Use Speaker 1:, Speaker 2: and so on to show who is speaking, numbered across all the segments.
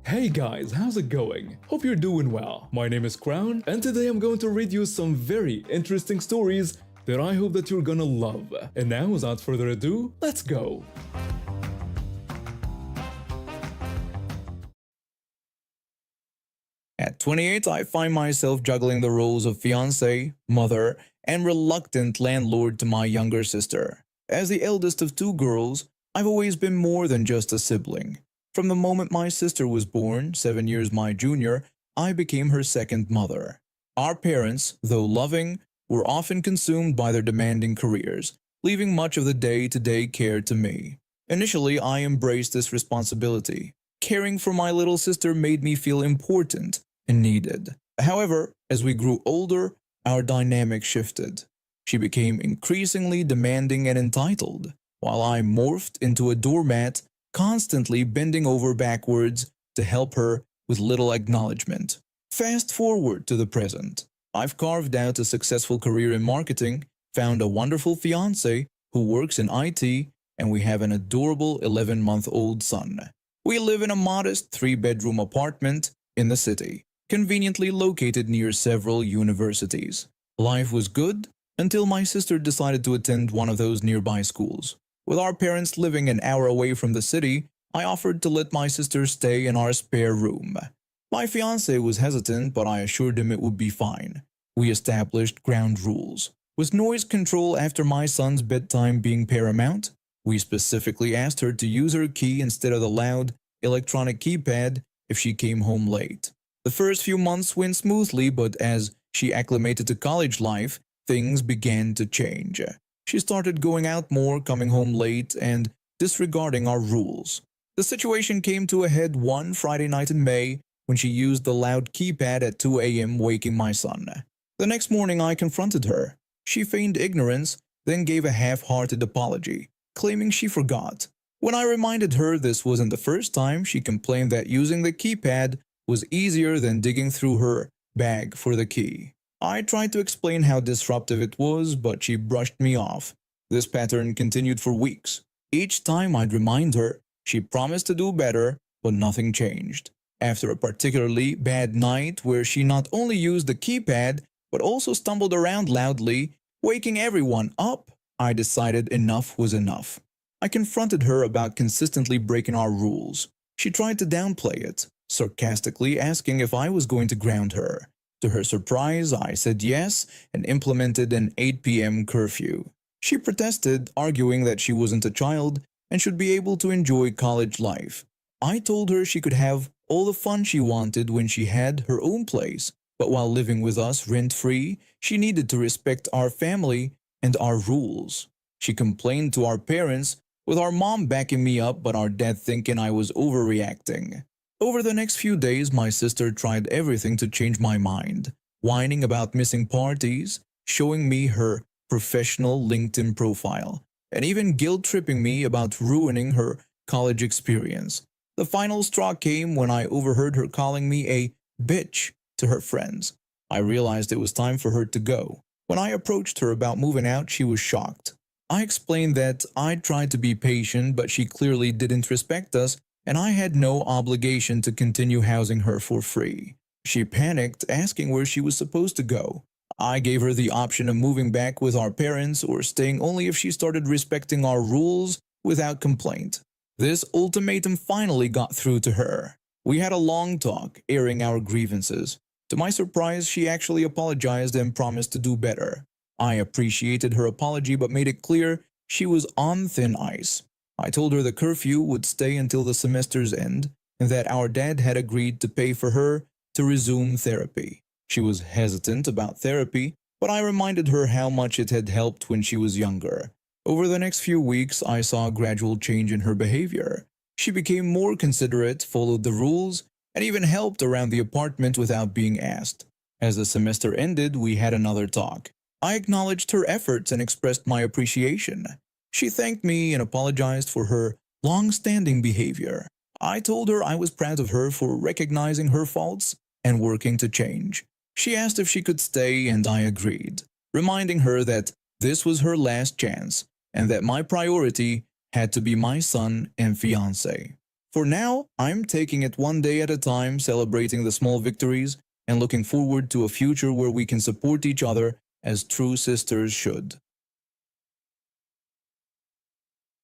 Speaker 1: Hey guys, how's it going? Hope you're doing well. My name is Crown, and today I'm going to read you some very interesting stories that I hope that you're gonna love. And now, without further ado, let's go!
Speaker 2: At 28, I find myself juggling the roles of fiancé, mother, and reluctant landlord to my younger sister. As the eldest of two girls, I've always been more than just a sibling. From the moment my sister was born, 7 years my junior, I became her second mother. Our parents, though loving, were often consumed by their demanding careers, leaving much of the day-to-day care to me. Initially, I embraced this responsibility. Caring for my little sister made me feel important and needed. However, as we grew older, our dynamic shifted. She became increasingly demanding and entitled, while I morphed into a doormat, constantly bending over backwards to help her with little acknowledgement. Fast forward to the present. I've carved out a successful career in marketing, found a wonderful fiancé who works in IT, and we have an adorable 11-month-old son. We live in a modest 3-bedroom apartment in the city, conveniently located near several universities. Life was good until my sister decided to attend one of those nearby schools. With our parents living an hour away from the city, I offered to let my sister stay in our spare room. My fiancé was hesitant, but I assured him it would be fine. We established ground rules. With noise control after my son's bedtime being paramount, we specifically asked her to use her key instead of the loud electronic keypad if she came home late. The first few months went smoothly, but as she acclimated to college life, things began to change. She started going out more, coming home late, and disregarding our rules. The situation came to a head one Friday night in May when she used the loud keypad at 2 a.m. waking my son. The next morning I confronted her. She feigned ignorance, then gave a half-hearted apology, claiming she forgot. When I reminded her this wasn't the first time, she complained that using the keypad was easier than digging through her bag for the key. I tried to explain how disruptive it was, but she brushed me off. This pattern continued for weeks. Each time I'd remind her, she promised to do better, but nothing changed. After a particularly bad night where she not only used the keypad, but also stumbled around loudly, waking everyone up, I decided enough was enough. I confronted her about consistently breaking our rules. She tried to downplay it, sarcastically asking if I was going to ground her. To her surprise, I said yes and implemented an 8 p.m. curfew. She protested, arguing that she wasn't a child and should be able to enjoy college life. I told her she could have all the fun she wanted when she had her own place, but while living with us rent-free, she needed to respect our family and our rules. She complained to our parents, with our mom backing me up but our dad thinking I was overreacting. Over the next few days, my sister tried everything to change my mind, whining about missing parties, showing me her professional LinkedIn profile, and even guilt-tripping me about ruining her college experience. The final straw came when I overheard her calling me a bitch to her friends. I realized it was time for her to go. When I approached her about moving out, she was shocked. I explained that I'd tried to be patient, but she clearly didn't respect us, and I had no obligation to continue housing her for free. She panicked, asking where she was supposed to go. I gave her the option of moving back with our parents or staying only if she started respecting our rules without complaint. This ultimatum finally got through to her. We had a long talk, airing our grievances. To my surprise, she actually apologized and promised to do better. I appreciated her apology but made it clear she was on thin ice. I told her the curfew would stay until the semester's end and that our dad had agreed to pay for her to resume therapy. She was hesitant about therapy, but I reminded her how much it had helped when she was younger. Over the next few weeks, I saw a gradual change in her behavior. She became more considerate, followed the rules, and even helped around the apartment without being asked. As the semester ended, we had another talk. I acknowledged her efforts and expressed my appreciation. She thanked me and apologized for her long-standing behavior. I told her I was proud of her for recognizing her faults and working to change. She asked if she could stay, and I agreed, reminding her that this was her last chance and that my priority had to be my son and fiancé. For now, I'm taking it one day at a time, celebrating the small victories, and looking forward to a future where we can support each other as true sisters should.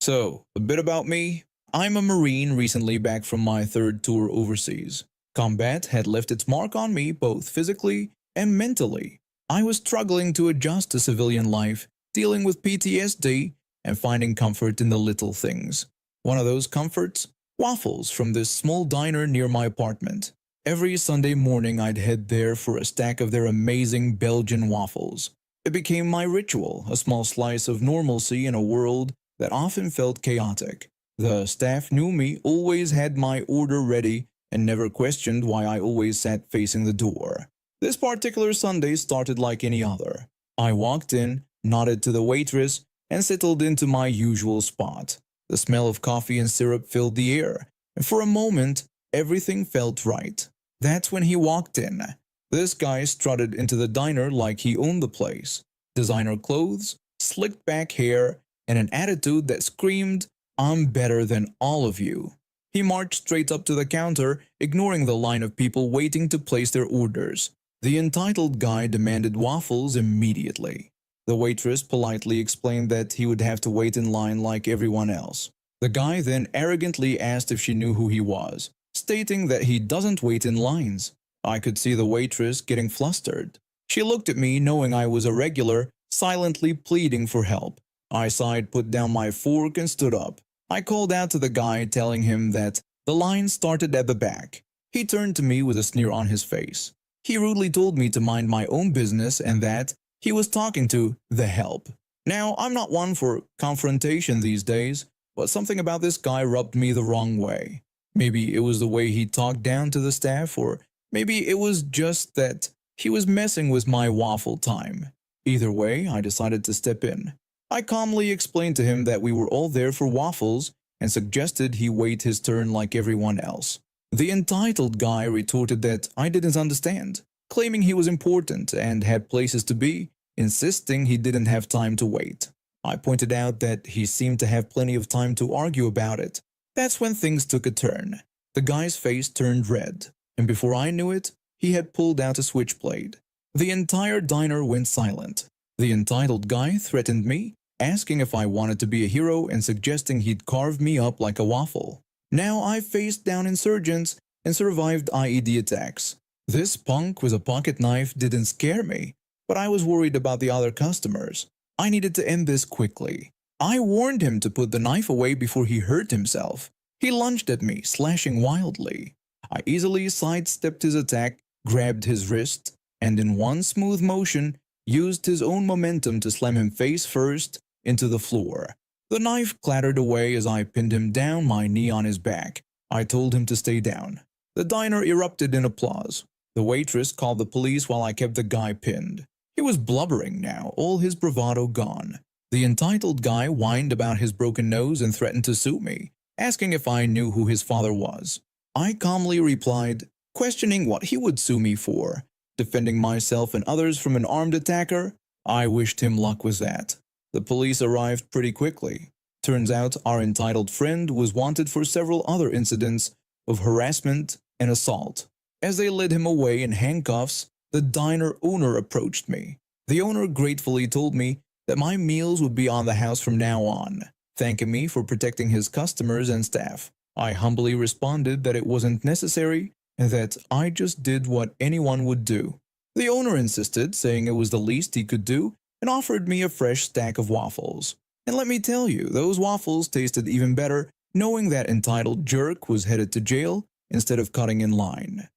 Speaker 2: So, a bit about me. I'm a Marine recently back from my third tour overseas. Combat had left its mark on me both physically and mentally. I was struggling to adjust to civilian life, dealing with PTSD, and finding comfort in the little things. One of those comforts? Waffles from this small diner near my apartment. Every Sunday morning I'd head there for a stack of their amazing Belgian waffles. It became my ritual, a small slice of normalcy in a world that often felt chaotic. The staff knew me, always had my order ready, and never questioned why I always sat facing the door. This particular Sunday started like any other. I walked in, nodded to the waitress, and settled into my usual spot. The smell of coffee and syrup filled the air, and for a moment, everything felt right. That's when he walked in. This guy strutted into the diner like he owned the place. Designer clothes, slicked back hair, and an attitude that screamed, "I'm better than all of you." He marched straight up to the counter, ignoring the line of people waiting to place their orders. The entitled guy demanded waffles immediately. The waitress politely explained that he would have to wait in line like everyone else. The guy then arrogantly asked if she knew who he was, stating that he doesn't wait in lines. I could see the waitress getting flustered. She looked at me knowing I was a regular, silently pleading for help. I sighed, put down my fork, and stood up. I called out to the guy, telling him that the line started at the back. He turned to me with a sneer on his face. He rudely told me to mind my own business and that he was talking to the help. Now, I'm not one for confrontation these days, but something about this guy rubbed me the wrong way. Maybe it was the way he talked down to the staff, or maybe it was just that he was messing with my waffle time. Either way, I decided to step in. I calmly explained to him that we were all there for waffles and suggested he wait his turn like everyone else. The entitled guy retorted that I didn't understand, claiming he was important and had places to be, insisting he didn't have time to wait. I pointed out that he seemed to have plenty of time to argue about it. That's when things took a turn. The guy's face turned red, and before I knew it, he had pulled out a switchblade. The entire diner went silent. The entitled guy threatened me, asking if I wanted to be a hero and suggesting he'd carve me up like a waffle. Now I faced down insurgents and survived IED attacks. This punk with a pocket knife didn't scare me, but I was worried about the other customers. I needed to end this quickly. I warned him to put the knife away before he hurt himself. He lunged at me, slashing wildly. I easily sidestepped his attack, grabbed his wrist, and in one smooth motion, used his own momentum to slam him face first into the floor. The knife clattered away as I pinned him down, my knee on his back. I told him to stay down. The diner erupted in applause. The waitress called the police while I kept the guy pinned. He was blubbering now, all his bravado gone. The entitled guy whined about his broken nose and threatened to sue me, asking if I knew who his father was. I calmly replied, questioning what he would sue me for. Defending myself and others from an armed attacker? I wished him luck with that. The police arrived pretty quickly. Turns out our entitled friend was wanted for several other incidents of harassment and assault. As they led him away in handcuffs, the diner owner approached me. The owner gratefully told me that my meals would be on the house from now on, thanking me for protecting his customers and staff. I humbly responded that it wasn't necessary and that I just did what anyone would do. The owner insisted, saying it was the least he could do, and offered me a fresh stack of waffles. And let me tell you, those waffles tasted even better knowing that entitled jerk was headed to jail instead of cutting in line.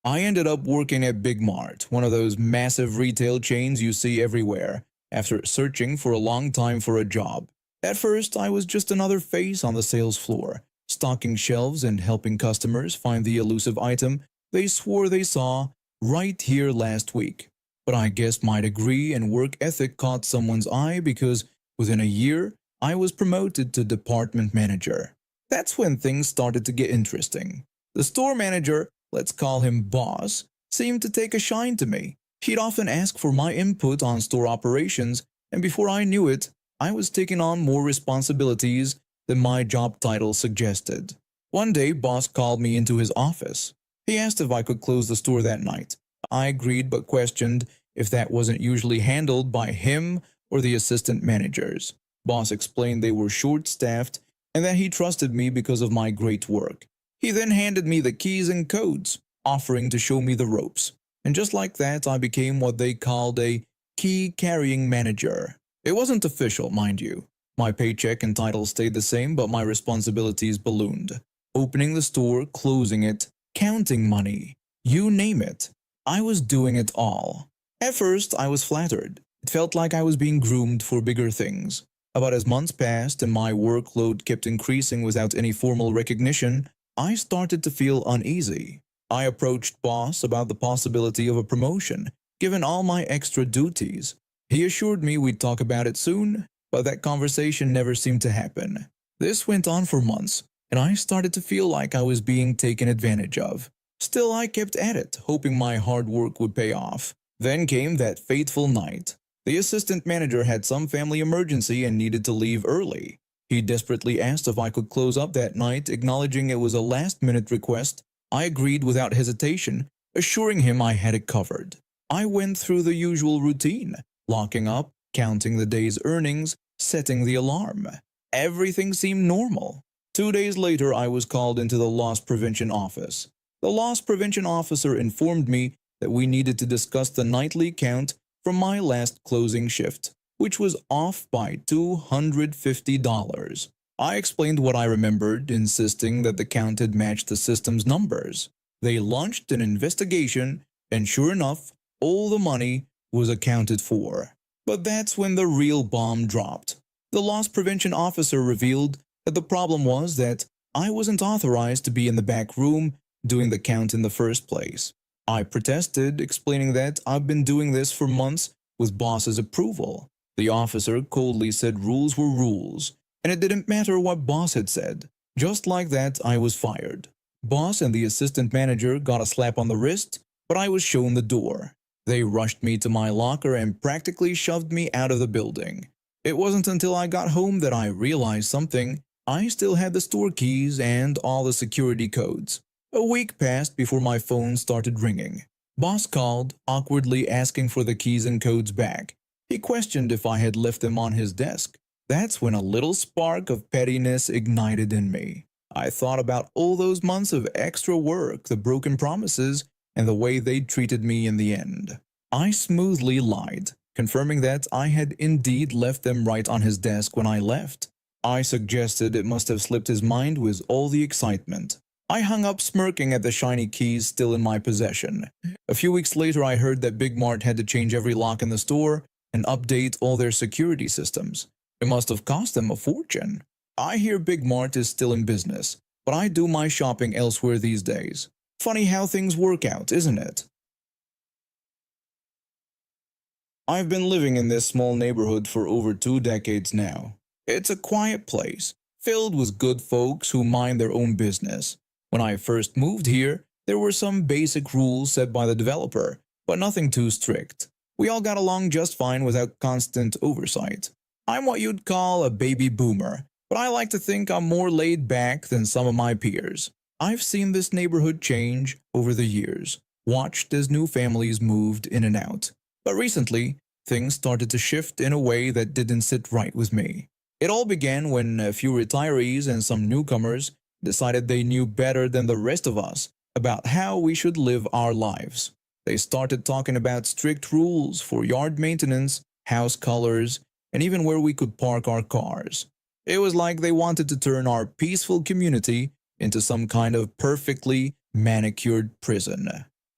Speaker 2: I ended up working at Big Mart, one of those massive retail chains you see everywhere, after searching for a long time for a job. At first, I was just another face on the sales floor, stocking shelves and helping customers find the elusive item they swore they saw right here last week. But I guess my degree and work ethic caught someone's eye because within a year, I was promoted to department manager. That's when things started to get interesting. The store manager, let's call him boss, seemed to take a shine to me. He'd often ask for my input on store operations, and before I knew it, I was taking on more responsibilities than my job title suggested. One day, boss called me into his office. He asked if I could close the store that night. I agreed but questioned if that wasn't usually handled by him or the assistant managers. Boss explained they were short-staffed and that he trusted me because of my great work. He then handed me the keys and codes, offering to show me the ropes. And just like that, I became what they called a key-carrying manager. It wasn't official, mind you. My paycheck and title stayed the same, but my responsibilities ballooned. Opening the store, closing it, counting money, you name it. I was doing it all. At first, I was flattered. It felt like I was being groomed for bigger things. But as months passed and my workload kept increasing without any formal recognition, I started to feel uneasy. I approached boss about the possibility of a promotion, given all my extra duties. He assured me we'd talk about it soon, but that conversation never seemed to happen. This went on for months, and I started to feel like I was being taken advantage of. Still, I kept at it, hoping my hard work would pay off. Then came that fateful night. The assistant manager had some family emergency and needed to leave early. He desperately asked if I could close up that night, acknowledging it was a last-minute request. I agreed without hesitation, assuring him I had it covered. I went through the usual routine, locking up, counting the day's earnings, setting the alarm. Everything seemed normal. 2 days later, I was called into the loss prevention office. The loss prevention officer informed me that we needed to discuss the nightly count from my last closing shift, which was off by $250. I explained what I remembered, insisting that the count had matched the system's numbers. They launched an investigation, and sure enough, all the money was accounted for. But that's when the real bomb dropped. The loss prevention officer revealed that the problem was that I wasn't authorized to be in the back room doing the count in the first place. I protested, explaining that I've been doing this for months with boss's approval. The officer coldly said rules were rules, and it didn't matter what boss had said. Just like that, I was fired. Boss and the assistant manager got a slap on the wrist, but I was shown the door. They rushed me to my locker and practically shoved me out of the building. It wasn't until I got home that I realized something. I still had the store keys and all the security codes. A week passed before my phone started ringing. Boss called, awkwardly asking for the keys and codes back. He questioned if I had left them on his desk. That's when a little spark of pettiness ignited in me. I thought about all those months of extra work, the broken promises, and the way they'd treated me in the end. I smoothly lied, confirming that I had indeed left them right on his desk when I left. I suggested it must have slipped his mind with all the excitement. I hung up smirking at the shiny keys still in my possession. A few weeks later, I heard that Big Mart had to change every lock in the store and update all their security systems. It must have cost them a fortune. I hear Big Mart is still in business, but I do my shopping elsewhere these days. Funny how things work out, isn't it? I've been living in this small neighborhood for over 2 decades now. It's a quiet place, filled with good folks who mind their own business. When I first moved here, there were some basic rules set by the developer, but nothing too strict. We all got along just fine without constant oversight. I'm what you'd call a baby boomer, but I like to think I'm more laid back than some of my peers. I've seen this neighborhood change over the years, watched as new families moved in and out. But recently, things started to shift in a way that didn't sit right with me. It all began when a few retirees and some newcomers decided they knew better than the rest of us about how we should live our lives. They started talking about strict rules for yard maintenance, house colors, and even where we could park our cars. It was like they wanted to turn our peaceful community into some kind of perfectly manicured prison.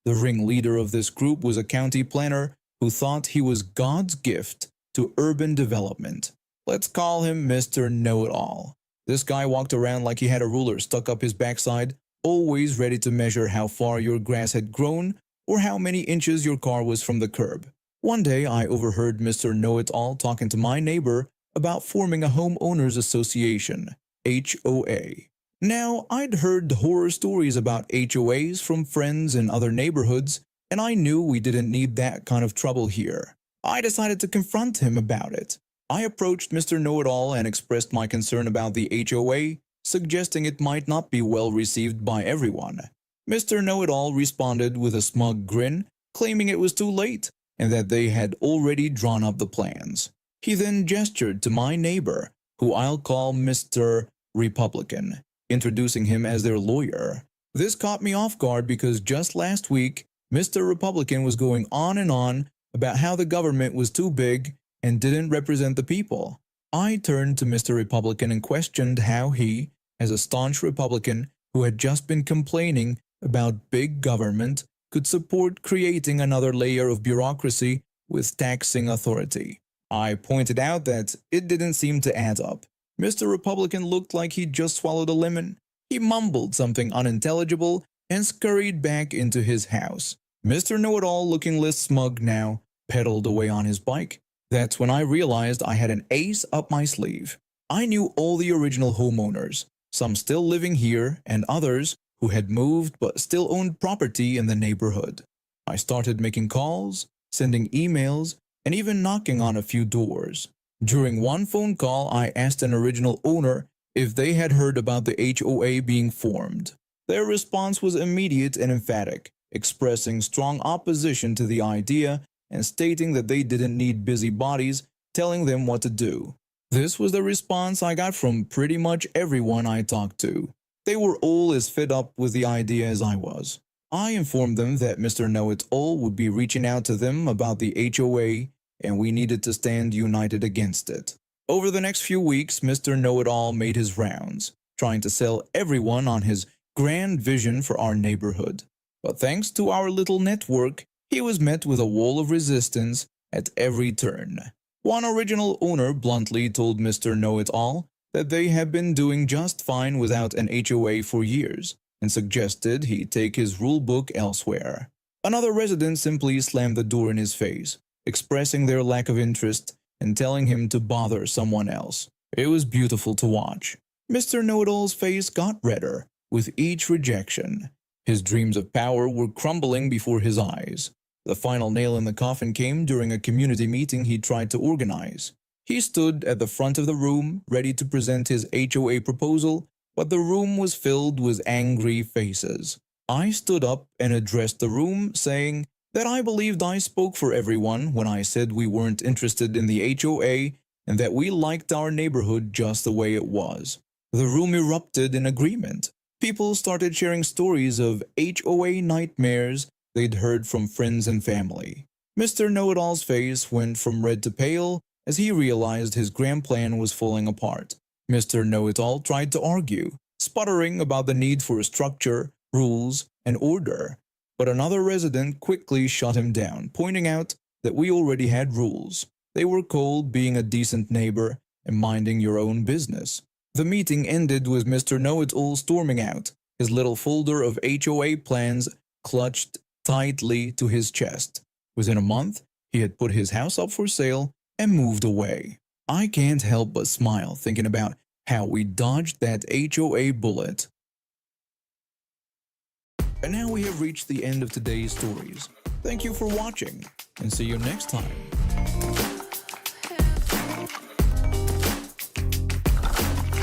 Speaker 2: The ringleader of this group was a county planner who thought he was God's gift to urban development. Let's call him Mr. Know-It-All. This guy walked around like he had a ruler stuck up his backside, always ready to measure how far your grass had grown or how many inches your car was from the curb. One day, I overheard Mr. Know-It-All talking to my neighbor about forming a homeowners association, HOA. Now, I'd heard horror stories about HOAs from friends in other neighborhoods, and I knew we didn't need that kind of trouble here. I decided to confront him about it. I approached Mr. Know-It-All and expressed my concern about the HOA, suggesting it might not be well received by everyone. Mr. Know-It-All responded with a smug grin, claiming it was too late and that they had already drawn up the plans. He then gestured to my neighbor, who I'll call Mr. Republican, introducing him as their lawyer. This caught me off guard because just last week, Mr. Republican was going on and on about how the government was too big and didn't represent the people. I turned to Mr. Republican and questioned how he, as a staunch Republican who had just been complaining about big government, could support creating another layer of bureaucracy with taxing authority. I pointed out that it didn't seem to add up. Mr. Republican looked like he'd just swallowed a lemon. He mumbled something unintelligible and scurried back into his house. Mr. Know-It-All, looking less smug now, pedaled away on his bike. That's when I realized I had an ace up my sleeve. I knew all the original homeowners, some still living here and others who had moved but still owned property in the neighborhood. I started making calls, sending emails, and even knocking on a few doors. During one phone call, I asked an original owner if they had heard about the HOA being formed. Their response was immediate and emphatic, expressing strong opposition to the idea and stating that they didn't need busybodies telling them what to do. This was the response I got from pretty much everyone I talked to. They were all as fed up with the idea as I was. I informed them that Mr. Know-It-All would be reaching out to them about the HOA and we needed to stand united against it. Over the next few weeks, Mr. Know-It-All made his rounds, trying to sell everyone on his grand vision for our neighborhood. But thanks to our little network, he was met with a wall of resistance at every turn. One original owner bluntly told Mr. Know-It-All that they had been doing just fine without an HOA for years and suggested he take his rule book elsewhere. Another resident simply slammed the door in his face, expressing their lack of interest and telling him to bother someone else. It was beautiful to watch. Mr. Know-It-All's face got redder with each rejection. His dreams of power were crumbling before his eyes. The final nail in the coffin came during a community meeting he tried to organize. He stood at the front of the room, ready to present his HOA proposal, but the room was filled with angry faces. I stood up and addressed the room, saying that I believed I spoke for everyone when I said we weren't interested in the HOA and that we liked our neighborhood just the way it was. The room erupted in agreement. People started sharing stories of HOA nightmares they'd heard from friends and family. Mr. Know-It-All's face went from red to pale as he realized his grand plan was falling apart. Mr. Know-It-All tried to argue, sputtering about the need for structure, rules, and order. But another resident quickly shut him down, pointing out that we already had rules. They were called being a decent neighbor and minding your own business. The meeting ended with Mr. Know-It-All storming out, his little folder of HOA plans clutched tightly to his chest. Within a month, he had put his house up for sale and moved away. I can't help but smile thinking about how we dodged that HOA bullet. And now we have reached the end of today's stories. Thank you for watching, and see you next time.